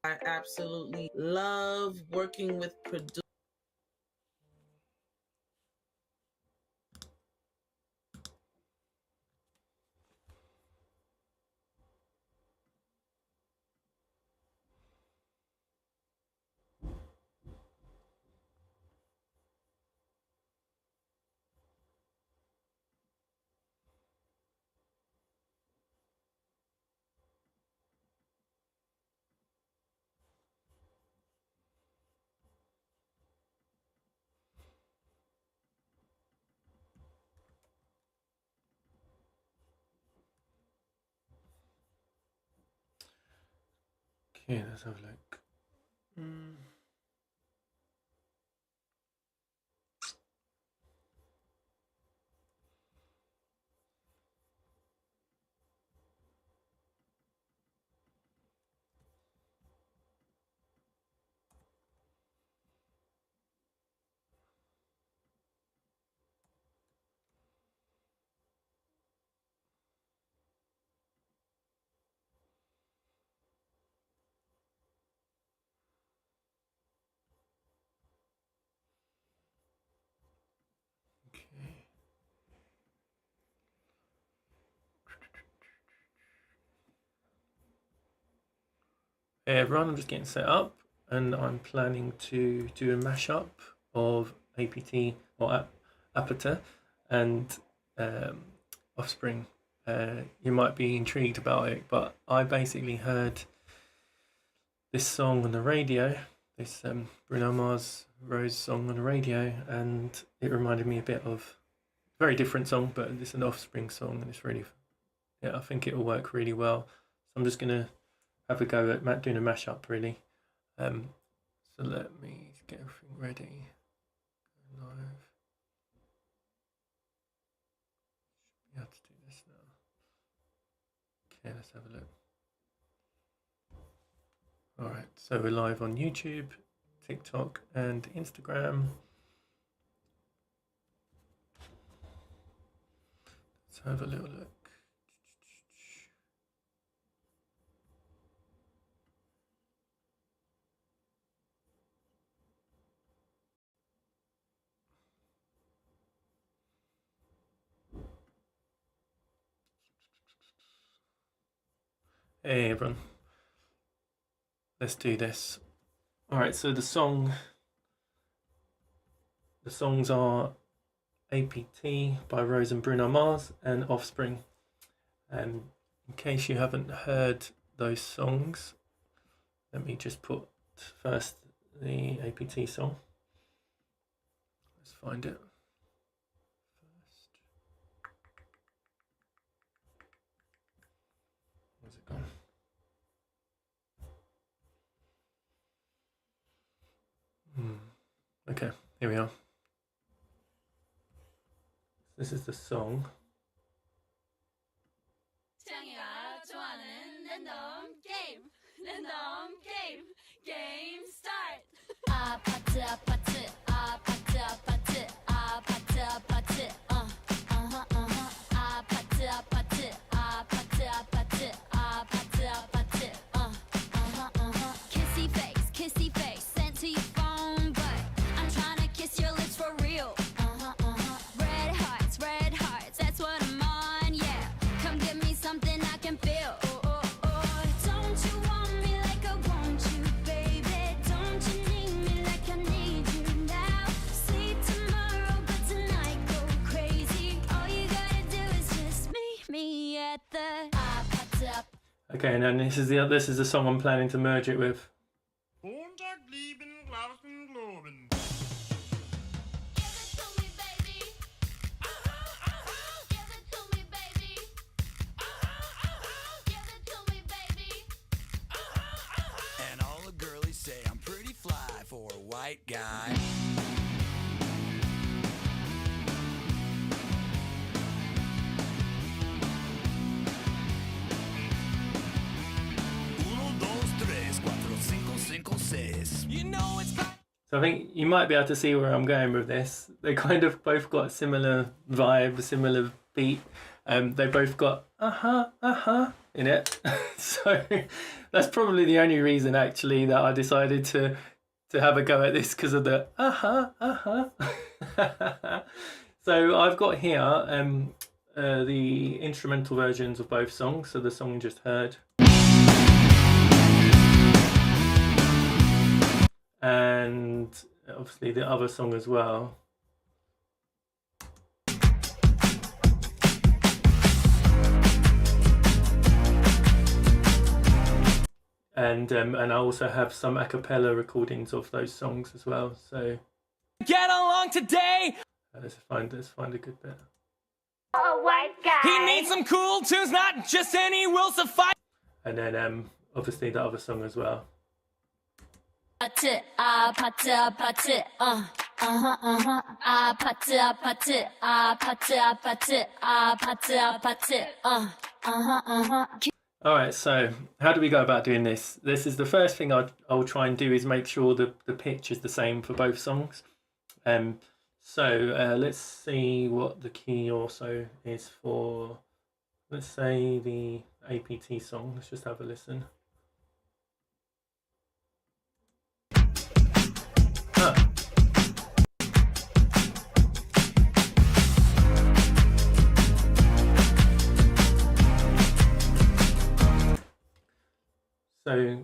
I absolutely love working with producers. Okay, let's have a look. Okay. Hey everyone, I'm just getting set up and I'm planning to do a mashup of APT or APT and Offspring. You might be intrigued about it, but I basically heard this song on the radio, this Bruno Mars Rose song on the radio, and it reminded me a bit of a very different song, but it's an Offspring song, and it's really, yeah, I think it'll work really well. So I'm just gonna have a go at doing a mashup, really. So let me get everything ready. Go live. Should be able to do this now. Okay, let's have a look. All right, so we're live on YouTube, TikTok, and Instagram. Let's have a little look. Hey everyone, let's do this. All right, so the songs are APT by Rose and Bruno Mars and Offspring. In case you haven't heard those songs, let me just put first the APT song. Let's find it first. Where's it gone? Okay, here we are. This is the song. Game start. 아파트 아파트 아파트 아파트 아파트 아파트 아파트 아파트 아파트 아파트 아파트 아파트 kissy face sent to your phone, but I'm trying to kiss your lips for real. Red hearts, that's what I'm on, yeah. Come give me something I can feel. Don't you want me like I want you, baby? Don't you need me like I need you now? Sleep tomorrow, but tonight go crazy. All you gotta do is just meet me at the Okay, and then this is the song I'm planning to merge it with. And all the girlies say I'm pretty fly for a white guy. You know it's So I think you might be able to see where I'm going with this. They kind of both got a similar vibe, a similar beat. They both got in it. So that's probably the only reason actually that I decided to have a go at this, because of the So I've got here the instrumental versions of both songs. So the song you just heard, and obviously the other song as well. And I also have some a cappella recordings of those songs as well. So Get along today. let's find a good bit. A white guy. He needs some cool tunes, not just any will suffice. And then obviously the other song as well. APT, APT, APT, APT, APT, APT, APT, APT, All right, so how do we go about doing this? This is the first thing I'll try and do, is make sure the pitch is the same for both songs. So let's see what the key also is for, let's say, the APT song. Let's just have a listen. So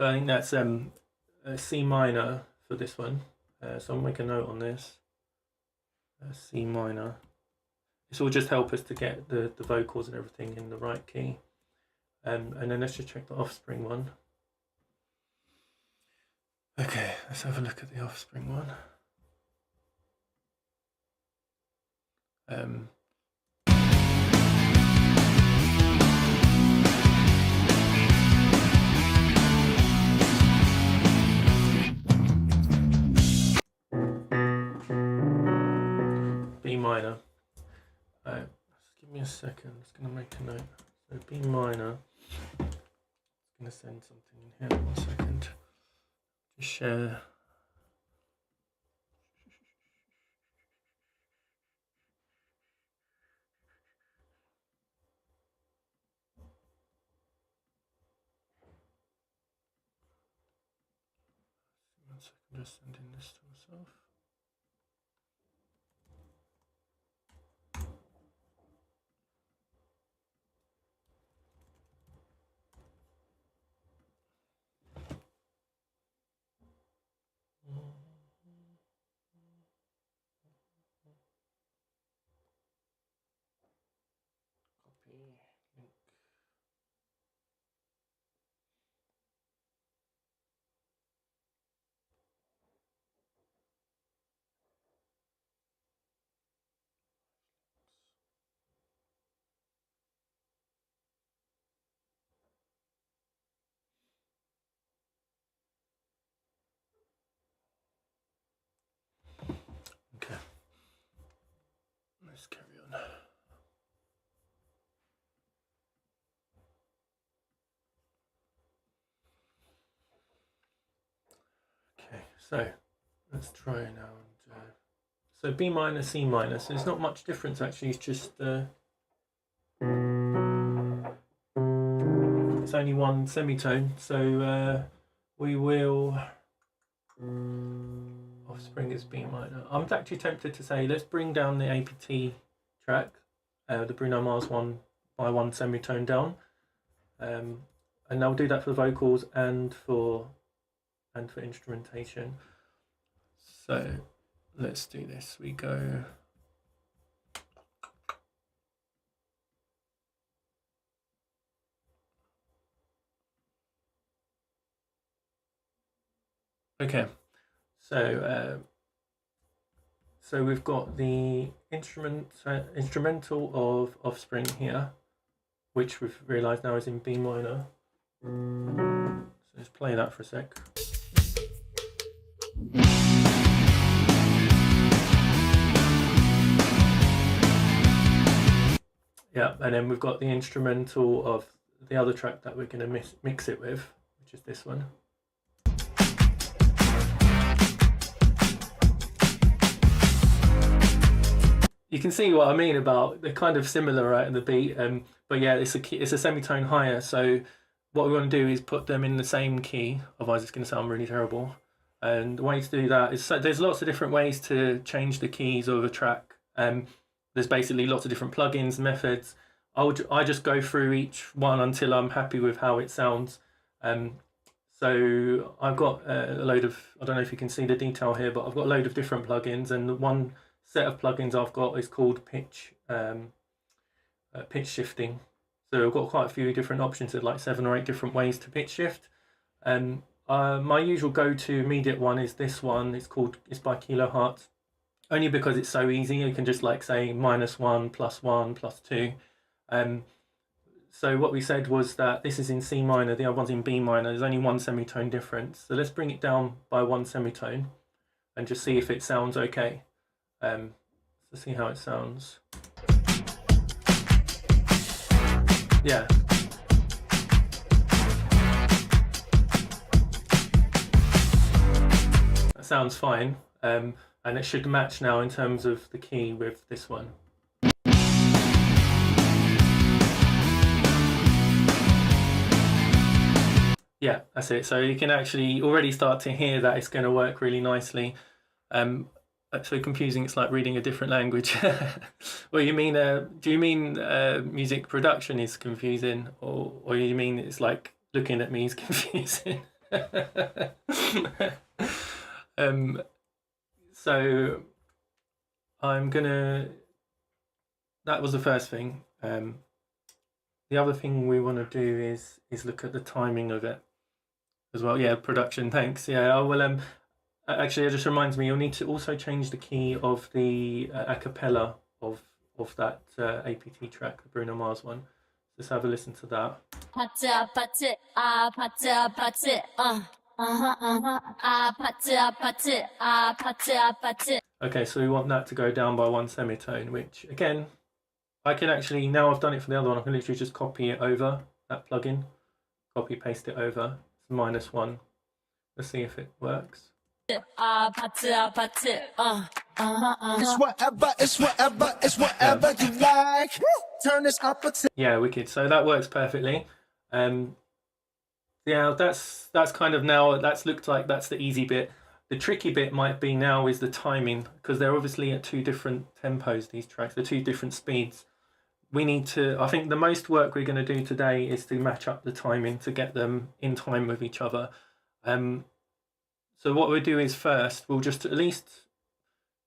I think that's a C minor for this one. So I'll make a note on this. C minor. This will just help us to get the vocals and everything in the right key. And then let's just check the Offspring one. Okay, let's have a look at the Offspring one. B minor. Just give me a second. I'm just going to make a note. So B minor. I'm going to send something in here. 1 second. Just share. I'm just sending this to myself. Copy link. Okay, let's carry on. Okay, so let's try now. So B minor, C minor. So there's not much difference actually. It's just it's only one semitone. So we will. Offspring is B minor. I'm actually tempted to say let's bring down the APT track, the Bruno Mars one, by 1 semitone down, and I'll do that for the vocals and for instrumentation. So let's do this. We go. Okay. So we've got the instrumental of Offspring here, which we've realised now is in B minor. So let's play that for a sec. Yeah, and then we've got the instrumental of the other track that we're going to mix it with, which is this one. you can see what I mean about they're kind of similar, right, in the beat. But yeah, it's a semitone higher. So what we want to do is put them in the same key. Otherwise, it's going to sound really terrible. And the way to do that is, so there's lots of different ways to change the keys of a track. There's basically lots of different plugins, methods. I just go through each one until I'm happy with how it sounds. So I've got a load of, I don't know if you can see the detail here, but I've got a load of different plugins, and the one set of plugins I've got is called pitch shifting. So I've got quite a few different options. There's like 7 or 8 different ways to pitch shift. My usual go-to immediate one is this one. It's by Kilohertz, only because it's so easy. You can just like say -1, +1, +2. So what we said was that this is in C minor, the other one's in B minor. There's only 1 semitone difference. So let's bring it down by 1 semitone and just see if it sounds okay. So see how it sounds. Yeah. That sounds fine. And it should match now in terms of the key with this one. Yeah, that's it. So you can actually already start to hear that it's going to work really nicely. It's so confusing. It's like reading a different language. Well, you mean? Do you mean music production is confusing, or you mean it's like looking at me is confusing? So I'm gonna. That was the first thing. The other thing we want to do is look at the timing of it as well. Yeah, production. Thanks. Yeah. Oh, well. Actually, it just reminds me. You'll need to also change the key of the a cappella of that APT track, the Bruno Mars one. Let's have a listen to that. Okay, so we want that to go down by 1 semitone, which again, I can actually, now I've done it for the other one, I can literally just copy it over that plugin, copy paste it over. It's -1. Let's see if it works. It's whatever you like. Turn this up to. Yeah, wicked. So that works perfectly. Yeah, that's kind of now, that's looked like that's the easy bit. The tricky bit might be now is the timing, because they're obviously at 2 different tempos, these tracks, they're 2 different speeds. We need to, I think the most work we're going to do today is to match up the timing to get them in time with each other. So what we'll do is first, we'll just at least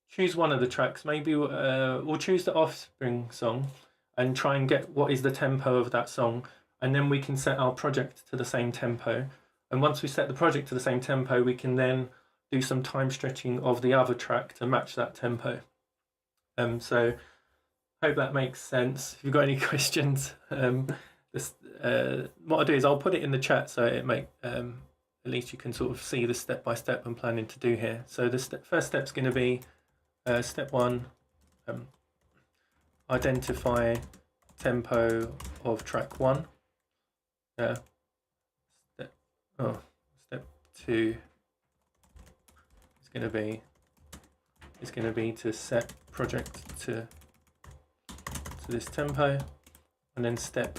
choose one of the tracks. Maybe we'll choose the Offspring song and try and get what is the tempo of that song. And then we can set our project to the same tempo. And once we set the project to the same tempo, we can then do some time stretching of the other track to match that tempo. So hope that makes sense. If you've got any questions, what I'll do is I'll put it in the chat so it at least you can sort of see the step-by-step I'm planning to do here. So the first step's going to be step 1, identify tempo of track 1. Yeah. Step 2 is going to be to set project to this tempo, and then step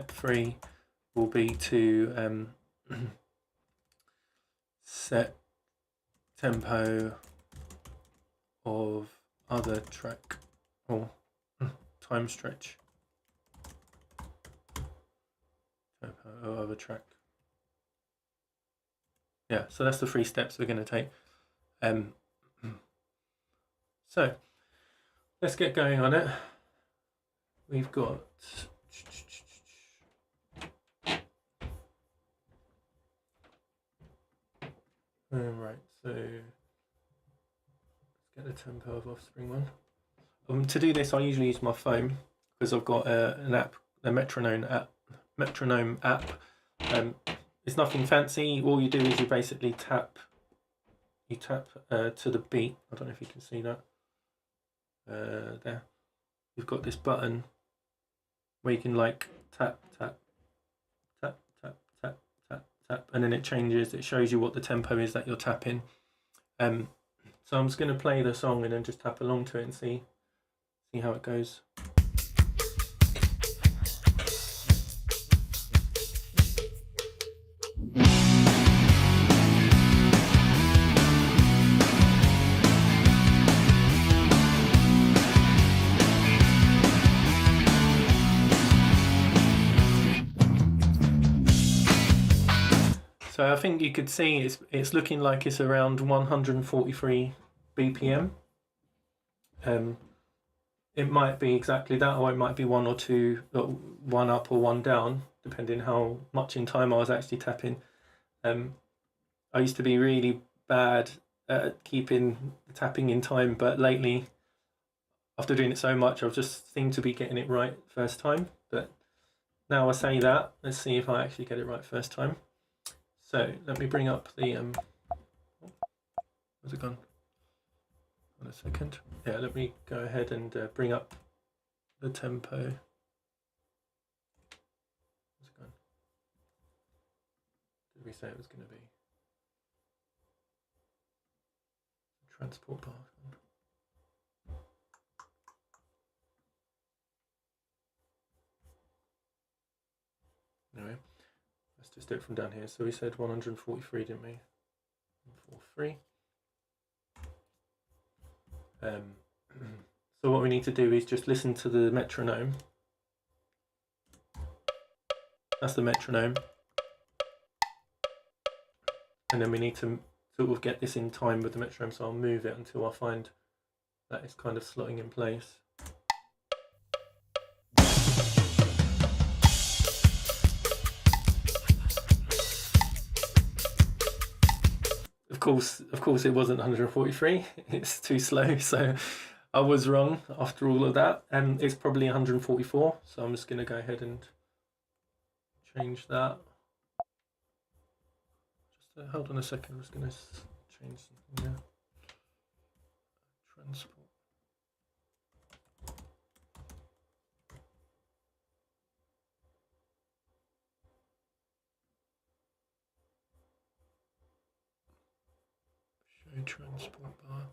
3 will be to set tempo of other track or time stretch tempo of other track. Yeah, so that's the 3 steps we're going to take. So let's get going on it. We've got right, so let's get the tempo of Offspring one. To do this, I usually use my phone because I've got an app, a metronome app. It's nothing fancy. All you do is you basically tap. You tap to the beat. I don't know if you can see that. There. You've got this button where you can like tap, tap, tap, tap, tap, tap, tap, and then it changes. It shows you what the tempo is that you're tapping. So I'm just going to play the song and then just tap along to it and see how it goes. So I think you could see it's looking like it's around 143 BPM. It might be exactly that, or it might be one or two, one up or one down, depending how much in time I was actually tapping. I used to be really bad at keeping tapping in time, but lately, after doing it so much, I've just seemed to be getting it right first time. But now I say that, let's see if I actually get it right first time. So let me bring up the where's it gone? One second. Yeah, let me go ahead and bring up the tempo. Where's it gone? Did we say it was going to be transport bar? Anyway, let's just do it from down here. So we said 143, didn't we? 143. So what we need to do is just listen to the metronome. That's the metronome. And then we need to sort of get this in time with the metronome, so I'll move it until I find that it's kind of slotting in place. Of course it wasn't 143, it's too slow, so I was wrong after all of that. It's probably 144, so I'm just going to go ahead and change that. Just hold on a second, I'm just going to change something there. Transport. Transport bar.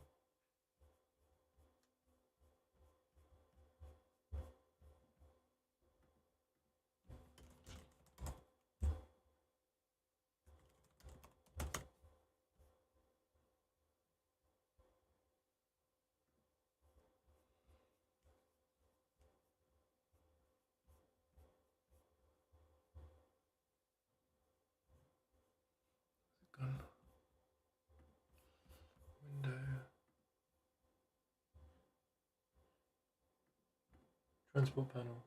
Gone. Transport panel.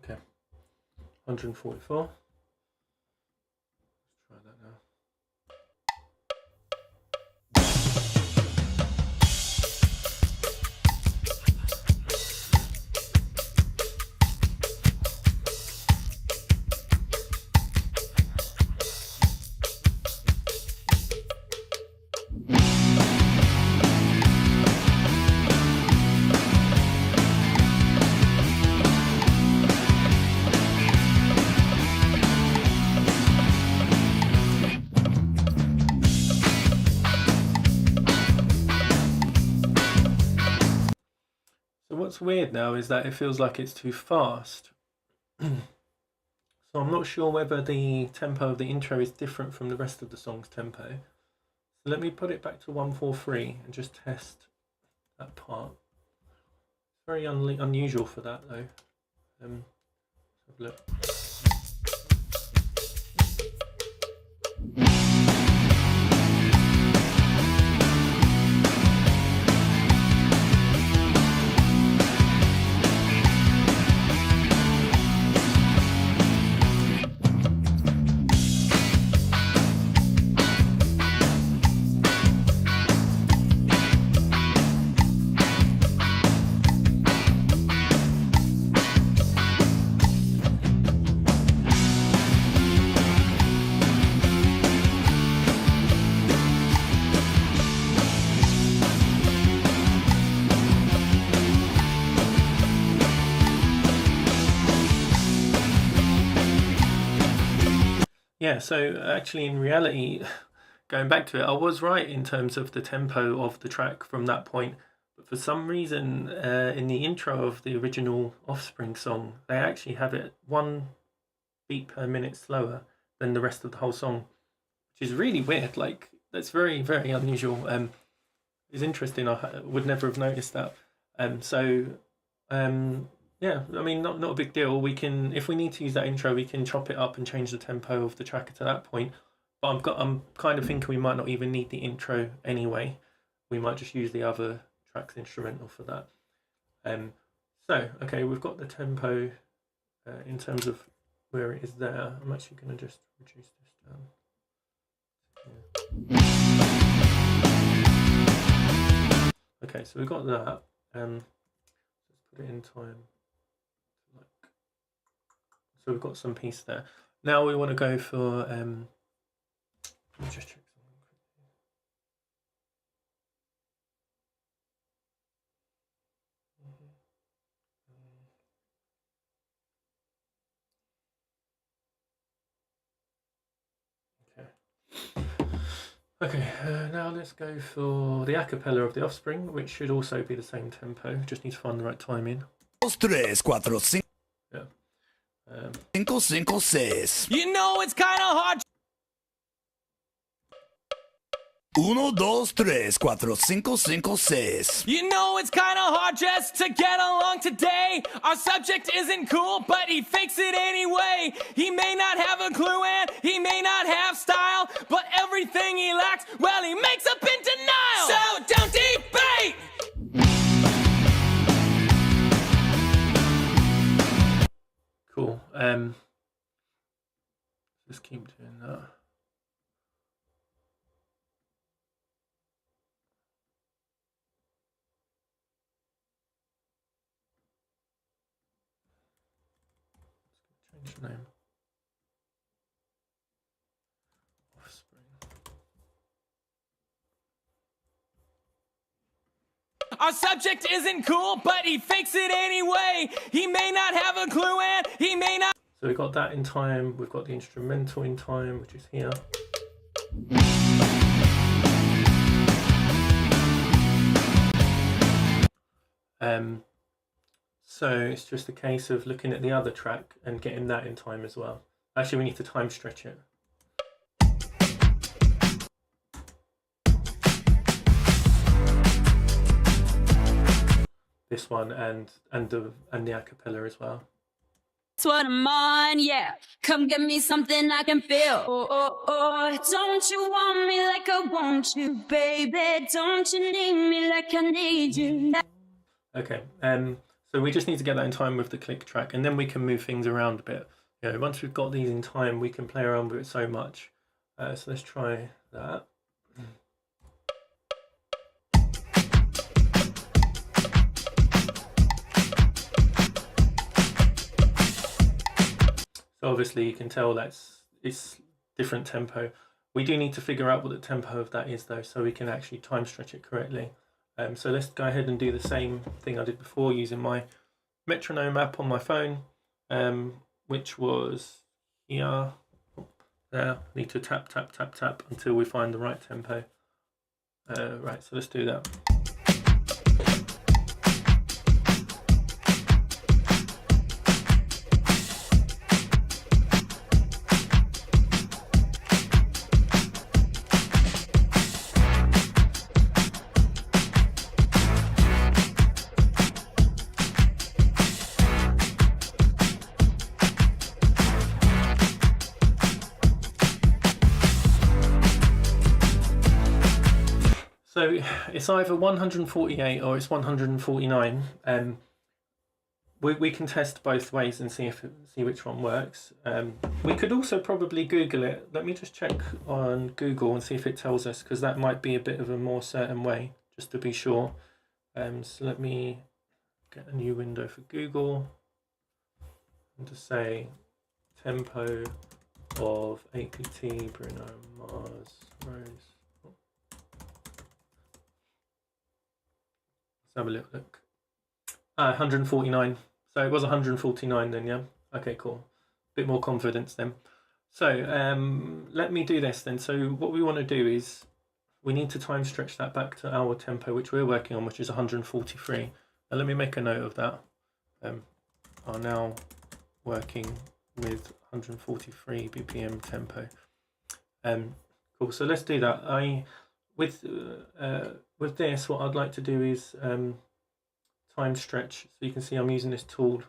Okay, 144. Let's try that now. What's weird now is that it feels like it's too fast. So I'm not sure whether the tempo of the intro is different from the rest of the song's tempo. So let me put it back to 143 and just test that part. It's very unusual for that though. Let's have a look. yeah, so actually in reality, going back to it, I was right in terms of the tempo of the track from that point. But for some reason, in the intro of the original Offspring song, they actually have it 1 beat per minute slower than the rest of the whole song, which is really weird. Like, that's very, very unusual. It's interesting. I would never have noticed that. Yeah, I mean, not a big deal. We can, if we need to use that intro, we can chop it up and change the tempo of the track to that point. But I'm kind of thinking we might not even need the intro anyway. We might just use the other track's instrumental for that. So okay, we've got the tempo in terms of where it is there. I'm actually going to just reduce this down. Okay, so we've got that. Let's put it in time. So we've got some piece there. Now we want to go for. Let me just check something quickly. Okay, now let's go for the acapella of the Offspring, which should also be the same tempo. Just need to find the right timing. 2, 3, 4, 5. Yeah. 5, 5, 6. You know it's kind of hard. 1, 2, 3, 4, 5, 5, 6. You know it's kind of hard just to get along today. Our subject isn't cool, but he fakes it anyway. He may not have a clue and he may not have style, but everything he lacks, well, he makes up in denial. So don't debate. Cool. Just keep doing that. Change the name. Offspring. Our subject isn't cool, but he fakes it anyway. He may not have a clue and he may not. So we've got that in time. We've got the instrumental in time, which is here. So it's just a case of looking at the other track and getting that in time as well. Actually, we need to time stretch it. This one and the acapella as well. That's what I'm on, yeah. Come get me something I can feel. Oh, oh, oh. Don't you want me like I want you, baby? Don't you need me like I need you? Okay, so we just need to get that in time with the click track, and then we can move things around a bit. You know, once we've got these in time, we can play around with it so much. So let's try that. So obviously you can tell it's different tempo. We do need to figure out what the tempo of that is though, so we can actually time stretch it correctly. So let's go ahead and do the same thing I did before using my metronome app on my phone, which was here. There, need to tap, tap, tap, tap until we find the right tempo. Right, so let's do that. So it's either 148 or it's 149. We can test both ways and see which one works. We could also probably Google it. Let me just check on Google and see if it tells us, because that might be a bit of a more certain way, just to be sure. So let me get a new window for Google and just say tempo of APT, Bruno, Mars, Rose. Have a little look. 149. So it was 149 then, yeah? Okay, cool. Bit more confidence then. So let me do this then. So what we want to do is we need to time stretch that back to our tempo, which we're working on, which is 143. Now let me make a note of that. Are now working with 143 BPM tempo. Cool. So let's do that. With this, what I'd like to do is time stretch. So you can see I'm using this tool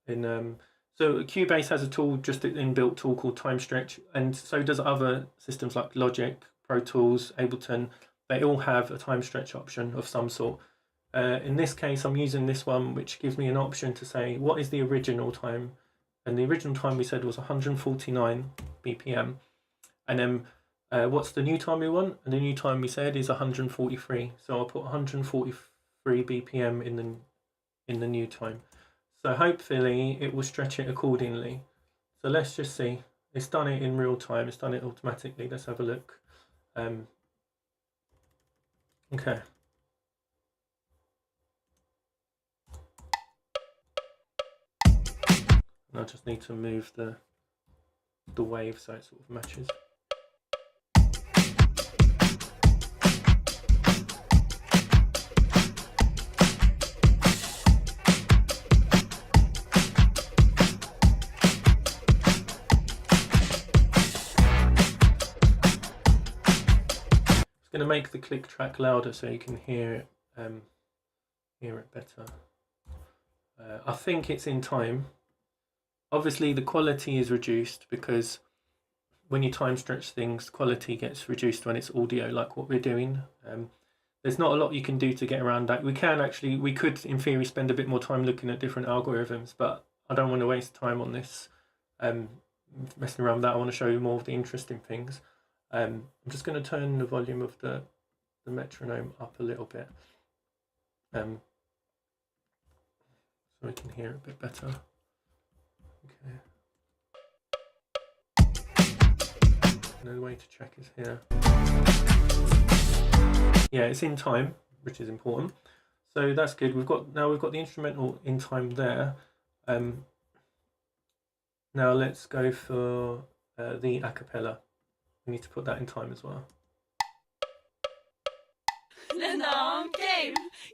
in. So Cubase has a tool, just an inbuilt tool called time stretch, and so does other systems like Logic, Pro Tools, Ableton. They all have a time stretch option of some sort. In this case, I'm using this one, which gives me an option to say what is the original time, and the original time we said was 149 BPM, and then what's the new time we want? And the new time we said is 143. So I'll put 143 BPM in the new time. So hopefully it will stretch it accordingly. So let's just see. It's done it in real time. It's done it automatically. Let's have a look. Okay. I just need to move the wave so it sort of matches. Going to make the click track louder so you can hear it better. I think it's in time. Obviously the quality is reduced because when you time stretch things, the quality gets reduced when it's audio, like what we're doing. There's not a lot you can do to get around that. We could in theory spend a bit more time looking at different algorithms, but I don't want to waste time on this messing around with that. I want to show you more of the interesting things. I'm just going to turn the volume of the metronome up a little bit, so we can hear it a bit better. Okay. And the way to check is here. Yeah, it's in time, which is important. So that's good. We've got the instrumental in time there. Now let's go for the a cappella. We need to put that in time as well.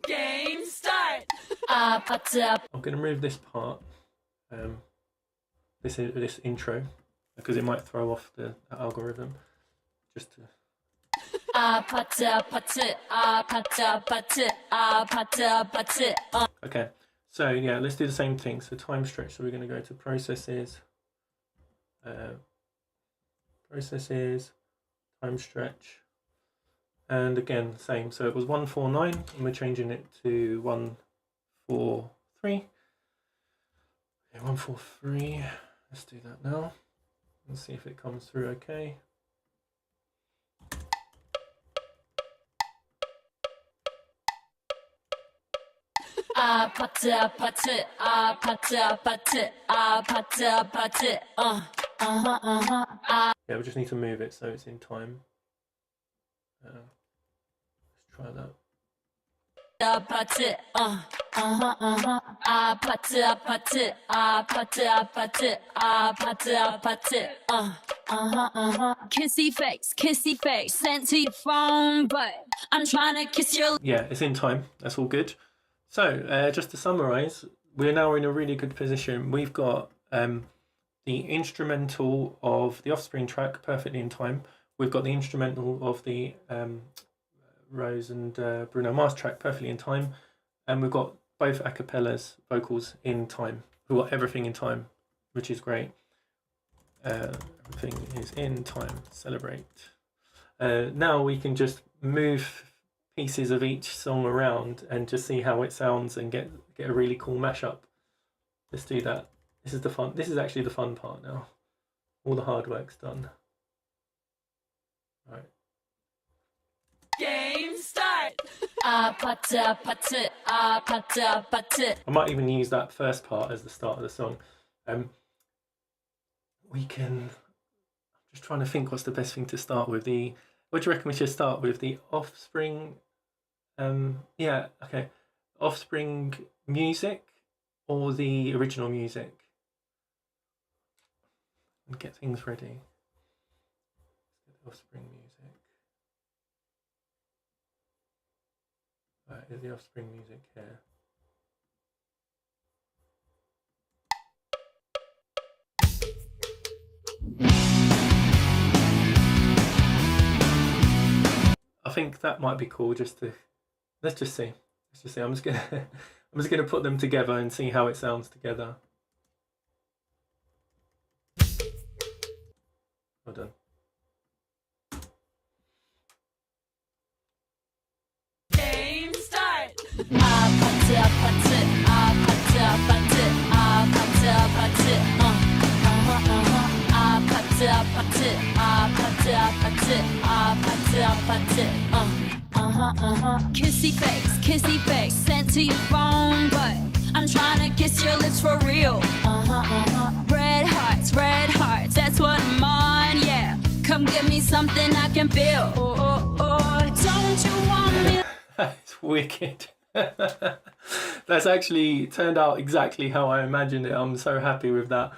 Game start. I'm going to move this part, this intro, because it might throw off the algorithm. Just to. Okay, so yeah, let's do the same thing. So time stretch. So we're going to go to processes. Time stretch, and again same. So it was 149 and we're changing it to 143. Okay, 143. Let's do that now and see if it comes through okay. Yeah, we just need to move it so it's in time. Let's try that. Kissy face, sent to your phone, but I'm trying to kiss your. Yeah, it's in time. That's all good. So, just to summarize, we're now in a really good position. We've got the instrumental of the Offspring track perfectly in time. We've got the instrumental of the Rose and Bruno Mars track perfectly in time, and we've got both a cappella's vocals in time. We've got everything in time, which is great. Everything is in time. Celebrate. Now we can just move pieces of each song around and just see how it sounds and get a really cool mashup. Let's do that. This is the fun. This is actually the fun part now. All the hard work's done. Right. Game start. I might even use that first part as the start of the song. We can. I'm just trying to think what's the best thing to start with. What do you reckon we should start with? The Offspring. Yeah. Okay. Offspring music or the original music? And get things ready. Offspring music. Right, is the Offspring music here? I think that might be cool. Just to let's just see. Let's just see. I'm just gonna put them together and see how it sounds together. Well done. Game start. APT, APT, APT, APT, APT, APT, APT, APT, APT, APT, APT, kissy face, sent to your phone, but I'm trying to kiss your lips for real. Red hearts, that's what I'm on, yeah. Come give me something I can feel. Don't you want me? That's wicked. That's actually turned out exactly how I imagined it. I'm so happy with that.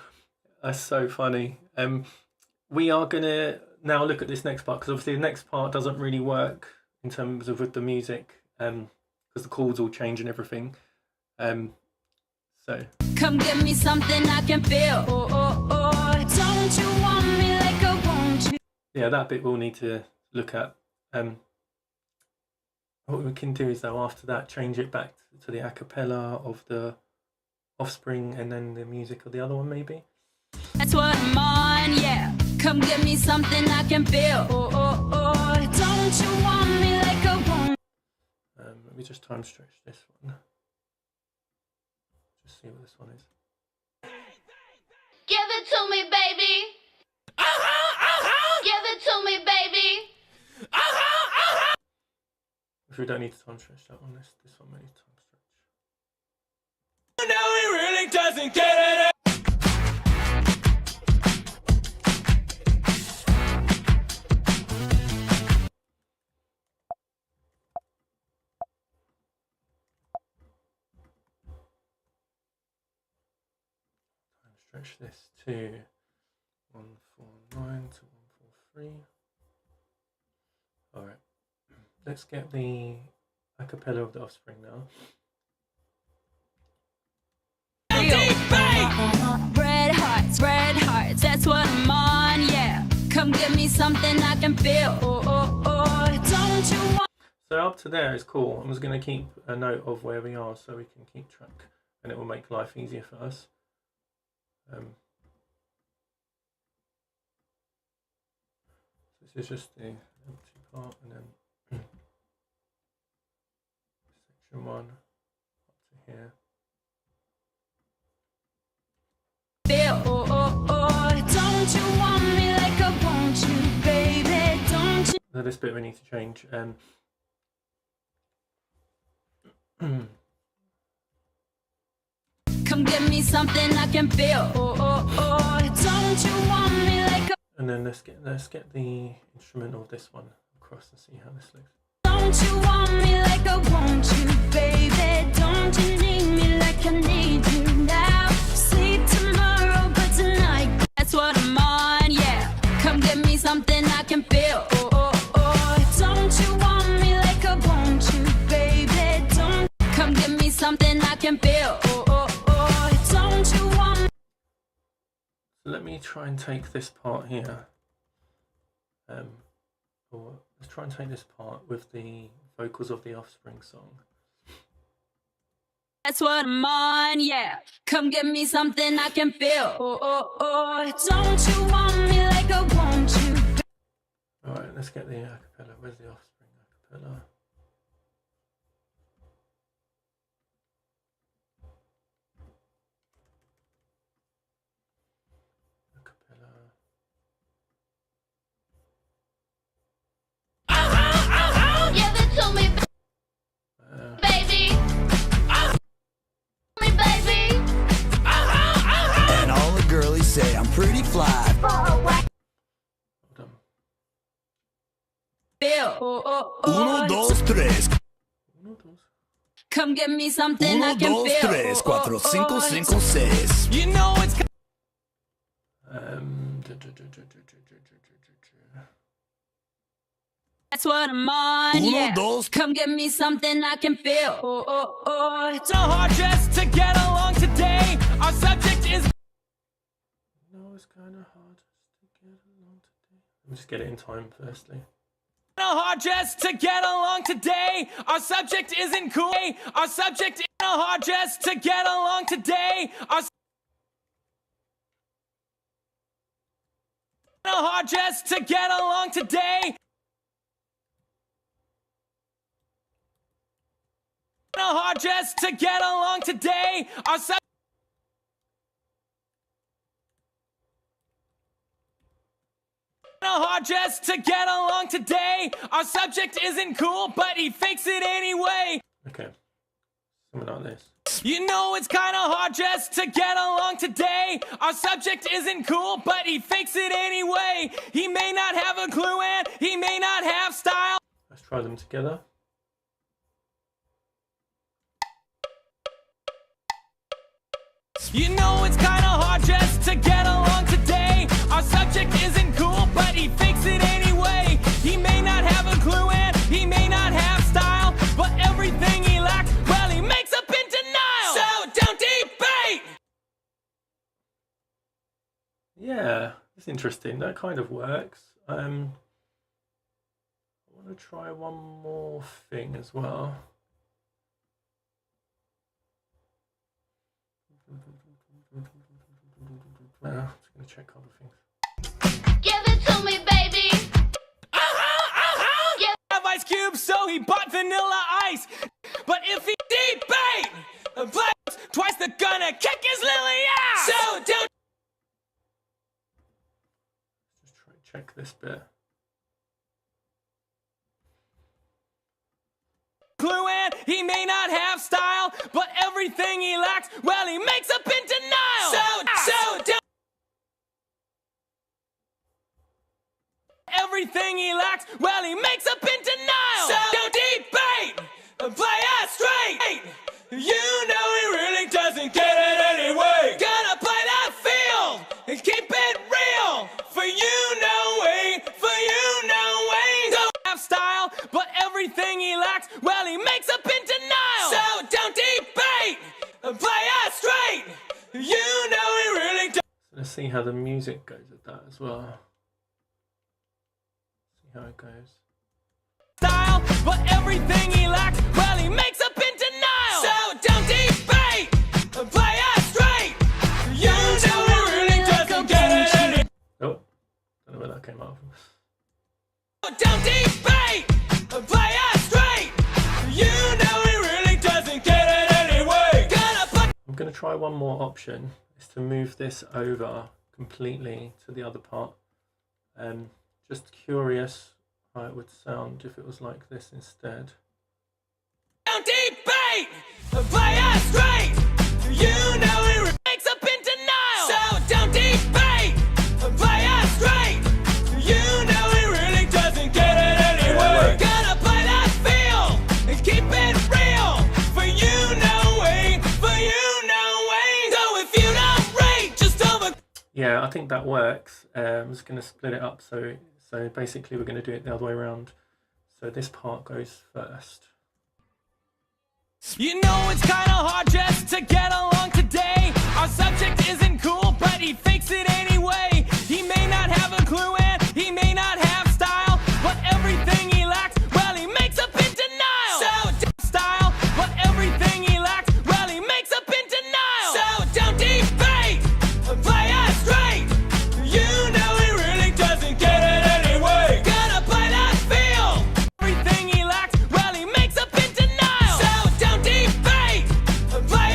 That's so funny. We are gonna now look at this next part, because obviously the next part doesn't really work in terms of with the music, because the chords all change and everything. So come give me something I can feel. Don't you want me like I want you? yeah, that bit we'll need to look at. What we can do is, though, after that, change it back to the a cappella of the Offspring and then the music of the other one, maybe. That's what I'm on, yeah. Come give me something I can feel. Don't you want me like I want? Let me just time stretch this one. Just see what this one is. Give it to me, baby. Give it to me, baby. If we don't need to time stretch that one, this one may need time stretch. No, he really doesn't get it. Stretch this to 149 to 143. All right, let's get the a cappella of the Offspring now. Red hearts, that's what I'm on, yeah. Come give me something I can feel. Don't you want? So up to there is cool. I'm just going to keep a note of where we are so we can keep track, and it will make life easier for us. This is just the empty part, and then section 1 up to here. Don't you want me like I want you, baby? Don't you? Now this bit we need to change. Come give me something I can feel. Don't you want me like a... And then let's get the instrumental of this one across and see how this looks. Don't you want me like I want you, baby? Don't you need me like I need you now? Sleep tomorrow, but tonight, that's what I'm on, yeah. Come give me something I can feel. Don't you want me like I want you, baby? Don't come give me something I can feel. Don't you want me? So let me try and take this part here. Or let's try and take this part with the vocals of the Offspring song. That's what I'm on, yeah. Come give me something I can feel. Don't you want me like I want you? Alright, let's get the a cappella. Where's the Offspring a cappella? A cappella. Give it to me, baby. Me, baby. And all the girlies say I'm pretty fly. Hold on. Uno, dos, tres. Come give me something I Uno, can dos, feel. tres, cuatro, cinco, cinco, seis. You know it's that's what I'm on. Uno, Yeah, dos. come give me something I can feel. Oh, oh, oh. It's so hard just to get along today. Our subject is No, it's kind of hard to get along today. Let me just get it in time firstly. hard just to get along today. Our subject isn't cool. Our subject is hard just to get along today. Our hard just to get along today. Hard just to get along today. Our hard just to get along today. Our subject isn't cool, but he fakes it anyway. Okay, something like this. You know it's kinda hard just to get along today. Our subject isn't cool, but he fakes it anyway. He may not have a clue and he may not have style. Let's try them together. You know it's kinda hard just to get along today. Our subject isn't cool, but he fakes it anyway. He may not have a clue and he may not have style, but everything he lacks, well, he makes up in denial. So don't debate. Yeah, that's interesting. That kind of works. I want to try one more thing as well. Just going to check other things. Give it to me, baby. Have ice cubes, so he bought vanilla ice. But if he debate, plays twice, they're gonna kick his lily ass. So don't. Just try to check this bit. Clue and he may not have style, but everything he lacks, well, he makes up in denial. So don't. Everything he lacks, well, he makes up in denial. So don't debate, play us straight. You know he really doesn't get it anyway. Gotta play that field and keep it real. For you, no way, for you, no way. Don't have style, but everything he lacks, well, he makes up in denial. So don't debate, play us straight. You know he really doesn't. So let's see how the music goes with that as well. See how it goes. Style, but everything he lacks, well, he makes up in denial. So don't debate, play us straight. You know he really doesn't get it anyway. Oh, don't know where that came out from. Don't debate, play us straight. You know he really doesn't get it anyway. I'm going to try one more option. Is to move this over completely to the other part. Just curious how it would sound if it was like this instead. Don't debate, play us straight. You know he makes up in denial. So don't debate, play us straight. You know he really doesn't get it anyway. Gotta play that field and keep it real. For you, no way, for you, no way. So if you don't rate, just over. Yeah, I think that works. I'm just going to split it up. So basically we're going to do it the other way around. So this part goes first. You know it's kinda hard just to get along today. Our subject isn't cool, but he fakes it anyway. He may not have a clue and he may not have style, but everything he lacks, well, he makes up in denial. So don't style, but everything he lacks, well, he makes up in denial. So don't debate, play us straight. You know he really doesn't get it anyway. Gotta play that field. Everything he lacks, well, he makes up in denial. So don't debate, play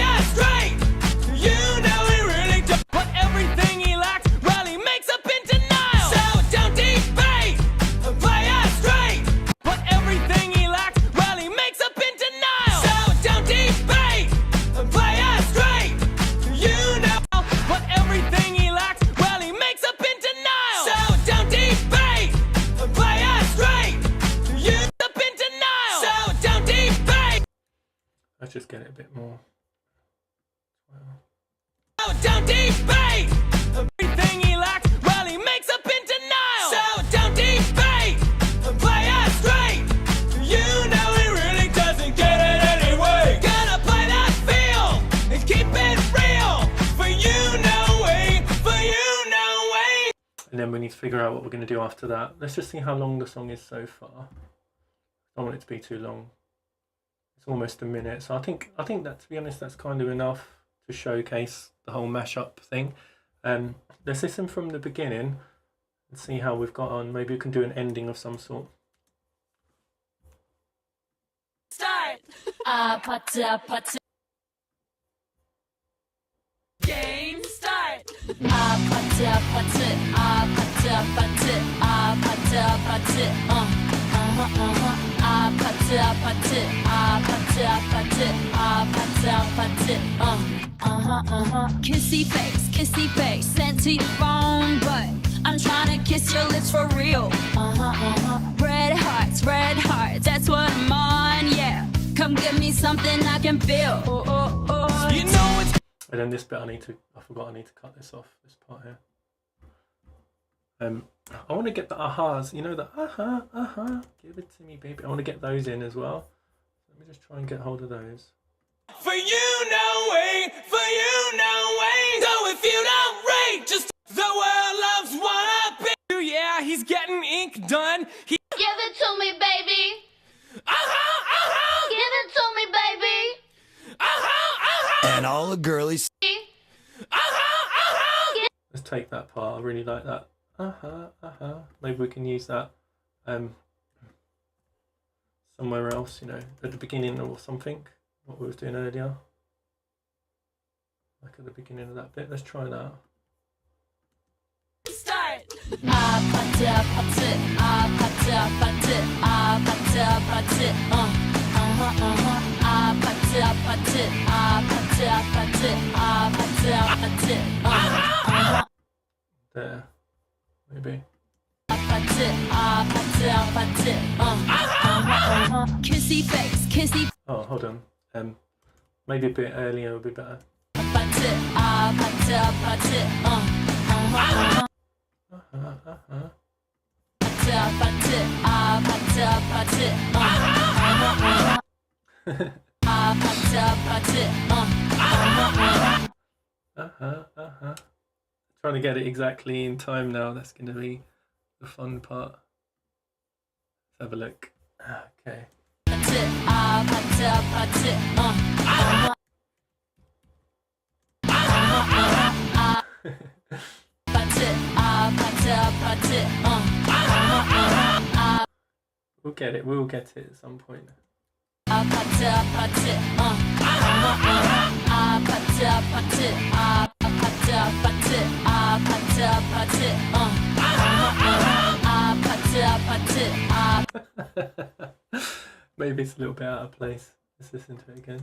we need to figure out what we're going to do after that. Let's just see how long the song is so far. I don't want it to be too long. It's almost a minute, so I think that, to be honest, that's kind of enough to showcase the whole mashup thing. Let's listen from the beginning and see how we've got on. Maybe we can do an ending of some sort. Start. APT. Game start. APT. Kissy face, sent to your phone, but I'm trying to kiss your lips for real. Red hearts, that's what I'm on, yeah. Come give me something I can feel. You know it's And then this bit I forgot I need to cut this off, this part here. I want to get the ahas, you know, the give it to me, baby. I want to get those in as well. Let me just try and get hold of those. for you, no way. For you, no way. So if you don't rate, just the world loves what I be. Yeah, he's getting ink done. He Give it to me, baby. Give it to me, baby. And all the girlies. Let's take that part. I really like that. Maybe we can use that somewhere else, you know, at the beginning or something. What we was doing earlier. Like at the beginning of that bit. Let's try that. Start. There. Maybe. Kissy face, kissy. Oh, hold on. Maybe a bit earlier would be better. Trying to get it exactly in time now. That's going to be the fun part. Let's have a look. Okay. We'll get it. We'll get it at some point. Maybe it's a little bit out of place. Let's listen to it again.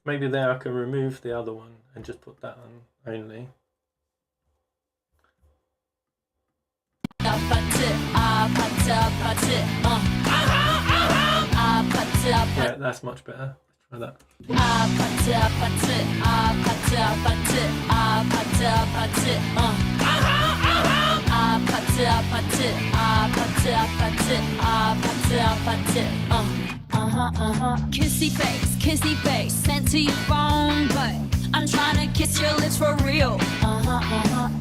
Maybe there I can remove the other one and just put that on only. Yeah, that's much better. Let's try that. Kissy face, sent to your phone, but I'm trying to kiss your lips for real.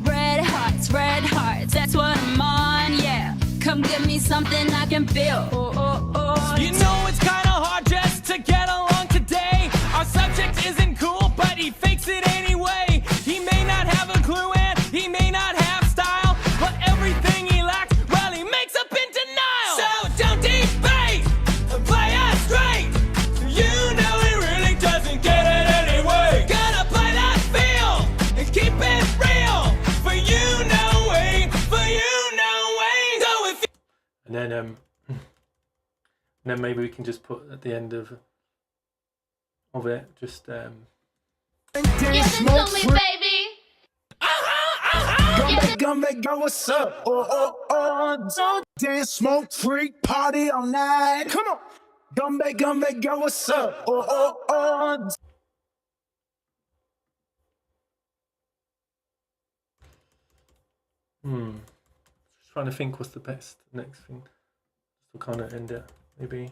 Red hearts, that's what I'm on, yeah. Come give me something I can feel. You know it's kinda hard just to get along today. Our subject isn't cool, but he fakes it anyway. He may not have a clue and he may not have style, but everything he lacks, well, he makes up in denial. So don't debate, play us straight. You know he really doesn't get it anyway. Gotta play that feel and keep it real. For you, no way. For you, no way. So if you and then maybe we can just put at the end of it, just Give it to me, baby. Come back, go, what's up? Don't dance, smoke, freak, party all night. Come on. Come back, go, what's up? just trying to think what's the best next thing to kind of end it. Maybe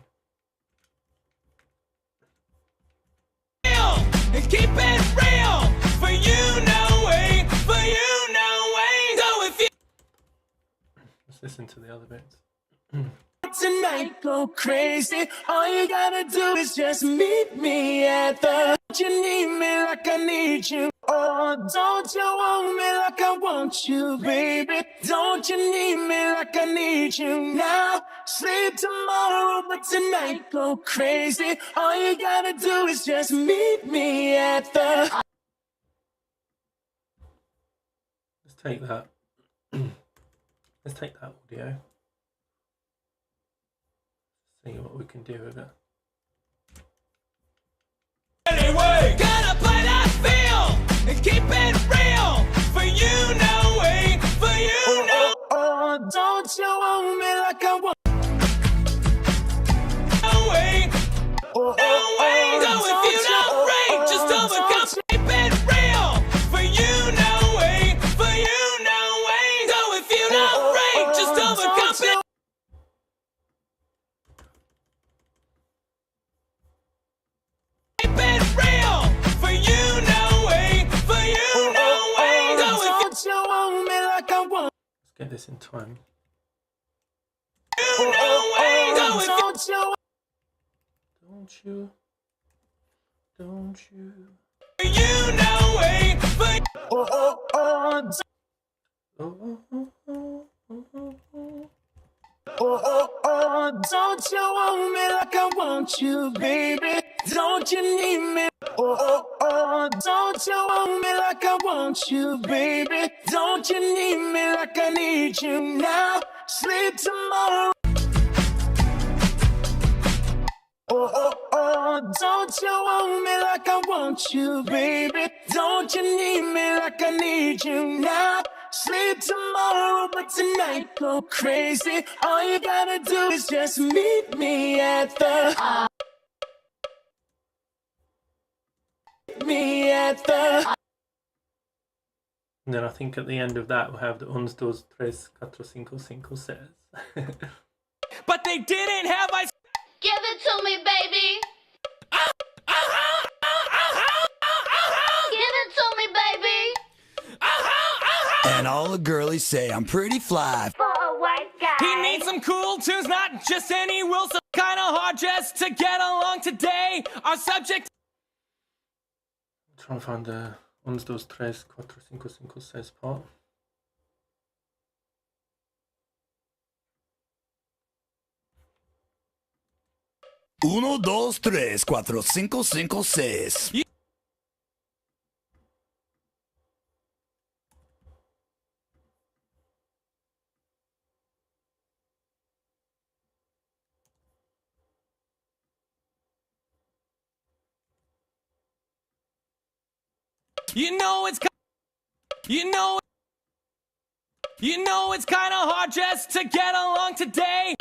keep it real. For you, no way. For you, no way. So if you Let's listen to the other bits. Tonight go crazy. All you gotta do is just meet me at the. You need me like I need you. Oh, don't you want me like I want you, baby? Don't you need me like I need you now? Sleep tomorrow, but tonight go crazy. All you gotta do is just meet me at the. Let's take that. Let's take that audio. See what we can do with it. anyway, gotta play that feel and keep it real. For you, no way. For you, no Oh, don't you want me like I want? way. Oh, No way. So if you don't break, just overcome. Keep it real. For you, no way. For you, no way. So if you don't break, just overcome. Keep it real. For you, no way. For you, no way. So if Don't you want me like I want? Let's get this in time. you, no way. So if Don't you? Don't you? you, no way. For Oh, don't you want me like I want you, baby? Don't you need me? Don't you want me like I want you, baby? Don't you need me like I need you now? Sleep tomorrow. Don't you want me like I want you, baby? Don't you need me like I need you now? Sleep tomorrow, but tonight go crazy. All you gotta do is just meet me at the. Me at the. And then I think at the end of that we'll have the 1, 2, 3, 4, 5, 5, 6. but they didn't have ice. Give it to me, baby. Give it to me, baby. And all the girlies say I'm pretty fly. For a white guy. He needs some cool tunes, not just any Wilson. Kinda hard just to get along today. Our subject. Trying to find the 1, 2, 3, 4, 5, 6 part. Uno, dos, tres, cuatro, cinco, cinco, seis. You know it's kind of hard just to get along today.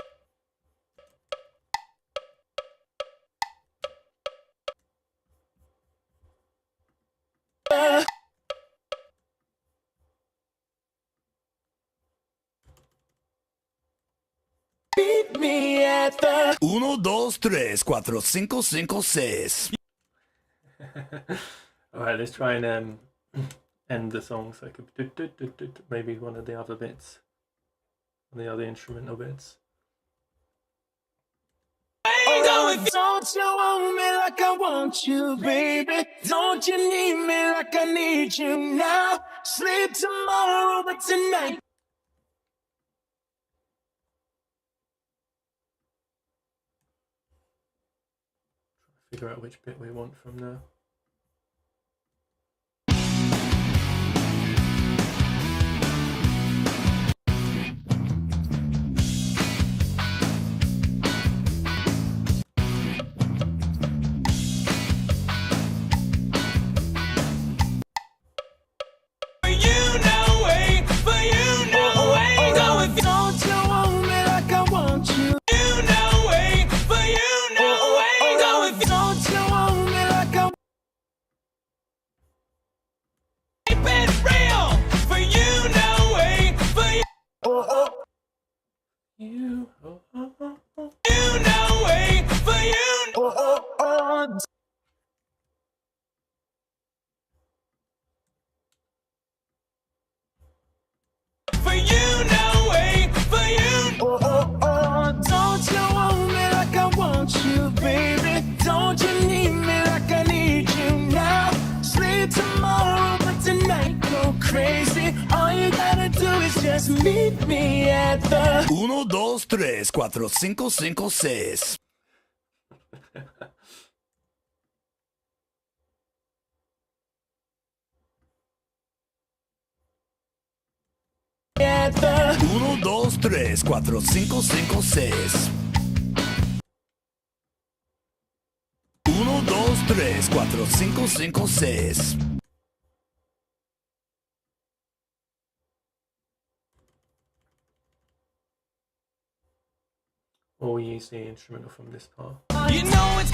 Meet me at the. Uno, dos, tres, cuatro, cinco, cinco, seis. Alright, let's try and end the song so I could maybe one of the other bits, the other instrumental bits. Don't you want me like I want you, baby? Don't you need me like I need you now? Sleep tomorrow, but tonight. Figure out which bit we want from there. For you, no way. For you, no way. So if Don't you want me like I want you? you, no way. For you, no way. So if Don't you want me like I meet me at the 1, 2, 3, 4, 5, 5, 6. At the 1, 2, 3, 4, 5, 5, 6. 1, 2, 3, 4, 5, 5, 6. Or we use the instrumental from this part. You know it's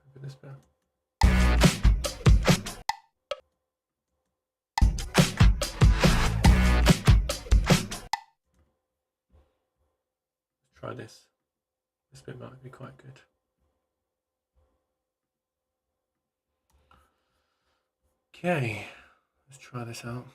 Look at this bit. Let's try this. This bit might be quite good. Okay, let's try this out.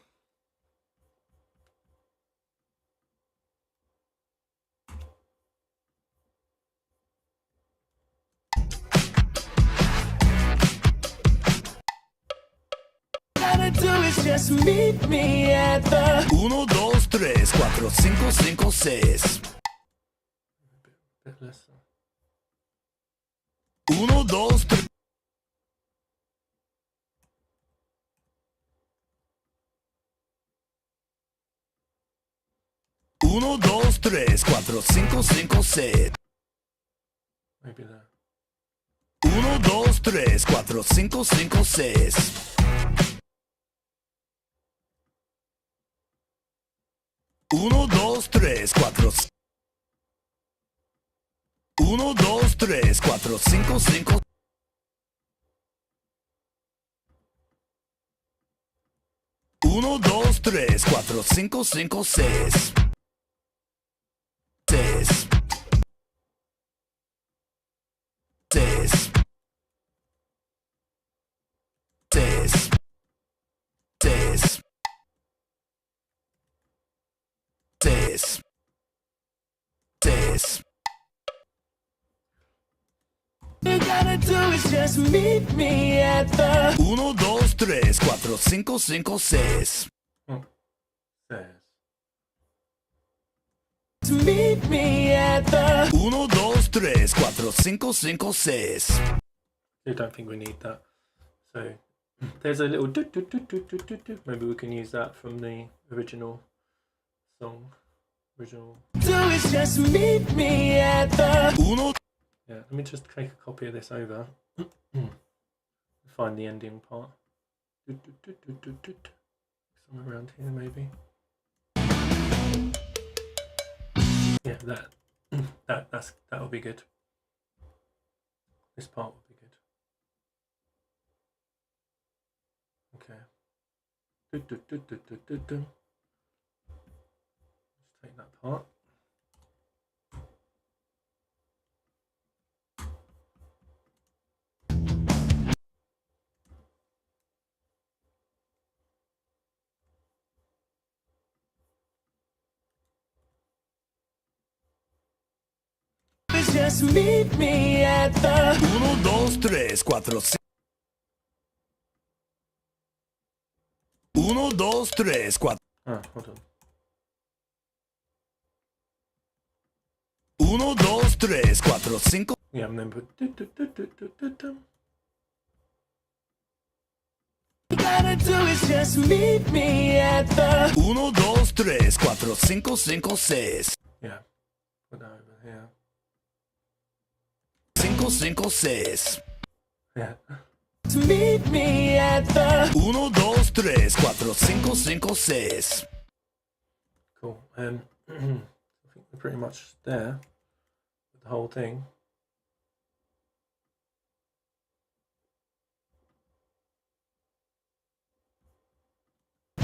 Gotta do is just meet me at the 1, 2, 3, 4, 5, 5, 6. Bit less. 1, 2, 3. 1, 2, 3, 4, 5, 5, 6. Maybe there. 1, 2, 3, 4, 5, 5, 6. 1, 2, 3, 4. 1, 2, 3, 4, 5, 5. 1, 2, 3, 4, 5, 5, 6. 6. 6. 6. 6. 6. 6. You gotta do is just meet me at the 1, 2, 3, 4, 5, 5, 6. Says. Meet me at the 1, 2, 3, 4, 5, 5, 6. I don't think we need that. So there's a little do do do do do do do. Maybe we can use that from the original song. Original. Do is just meet me at the 1. Yeah, let me just take a copy of this over. Find the ending part. Do, do, do, do, do, do, do. Somewhere around here, maybe. Yeah, that'll be good. This part will be good. Okay. Do, do, do, do, do, do, do. Let's take that part. Just meet me at the 1, 2, 3, 4, 5. 1, 2, 3, 4. Ah, hold on. 1, 2, 3, 4, 5. Yeah, and then put do, do, do, do, do, do, do. You gotta do is just meet me at the 1, 2, 3, 4, 5, 5, 6. Yeah, put that over here. 5, 5, 6. Yeah. Meet me at the 1, 2, 3, 4, 5, 5, 6. Cool. I think we're pretty much there with the whole thing.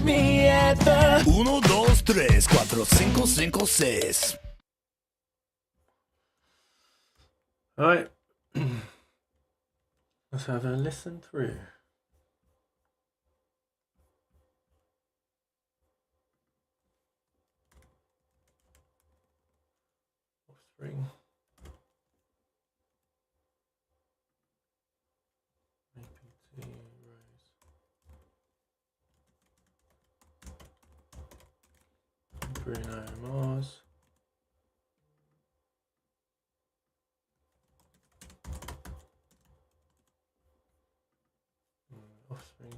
Me at the 1, 2, 3, 4, 5, 5, 6. All right. Let's have a listen through. Offspring. APT Rose. Bruno Mars. Offspring.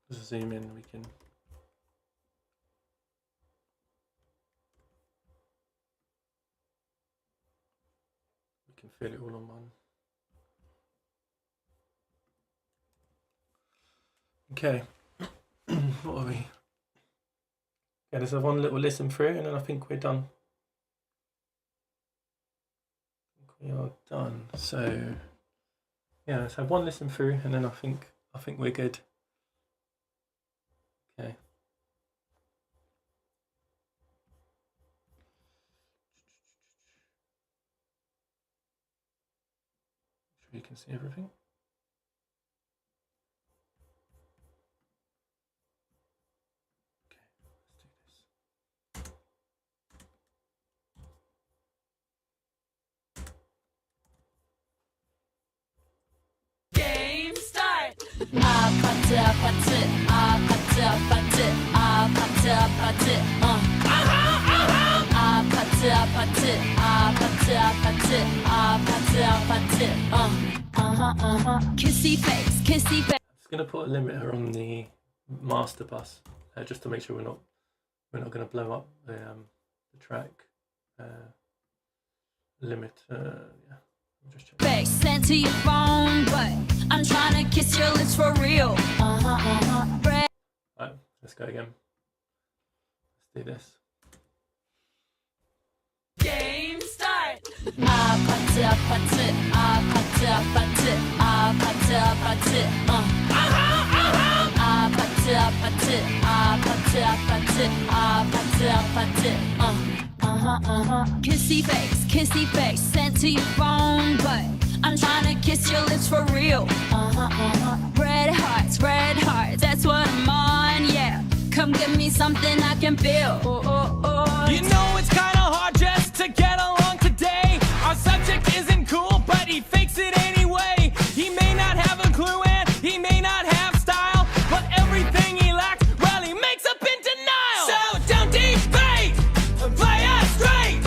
Just zoom in, we can fit it all on one. Okay. What are we? Okay, let's have one little listen through and then I think we're done. We are done. So yeah, let's have one listen through and then I think we're good. Okay. Sure you can see everything. Game start. APT, APT, APT, APT, APT, APT, APT, APT, APT, APT, kissy face, kissy face. I'm just gonna put a limiter on the master bus just to make sure we're not gonna blow up the track limit. Yeah. Just check. Face sent to your phone, but I'm trying to kiss your lips for real. Red. Right, let's go again. Let's do this. Game start. APT, APT, APT, APT, APT, APT, APT, APT, APT, APT, APT, kissy face, sent to your phone, but I'm trying to kiss your lips for real. Red hearts, that's what I'm on, yeah. Come give me something I can feel. You know it's kinda hard just to get along today. Our subject isn't cool, but he fakes it anyway. He may not have a clue and he may not have style, but everything he lacks, well, he makes up in denial. So don't debate, play us straight.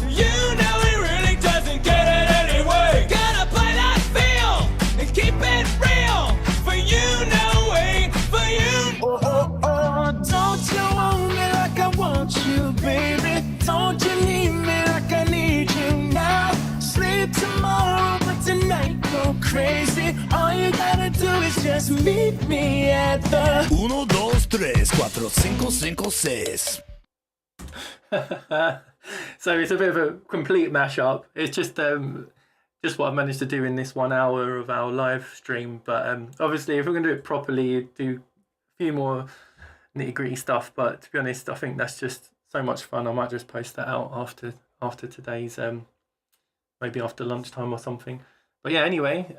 You know he really doesn't get it anyway. Gotta play that feel and keep it real. For you, no way, for you. Oh, don't you want me like I want you, baby? Don't you need me like I need you now? Sleep tomorrow, but tonight go crazy. All you gotta do is just meet me at the 1, 2, 3, 4, 5, 5, 6. So it's a bit of a complete mashup. It's just what I've managed to do in this 1 hour of our live stream. But obviously, if we're going to do it properly, do a few more nitty gritty stuff. But to be honest, I think that's just so much fun. I might just post that out after today's maybe after lunchtime or something. But yeah, anyway,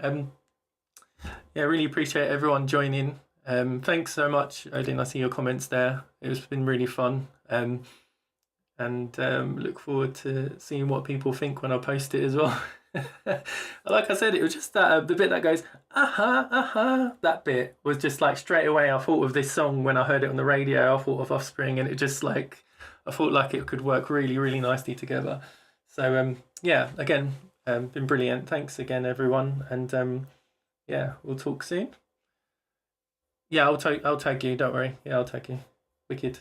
yeah, really appreciate everyone joining. Thanks so much, Odin. I see your comments there. It's been really fun. And look forward to seeing what people think when I post it as well. Like I said, it was just that the bit that goes that bit was just like straight away I thought of this song when I heard it on the radio. I thought of Offspring, and it just like I thought like it could work really, really nicely together. So yeah, again, been brilliant. Thanks again, everyone, and yeah, we'll talk soon. Yeah, I'll tag you. Don't worry. Yeah, I'll tag you. Wicked.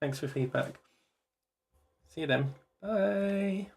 Thanks for feedback. See you then. Bye.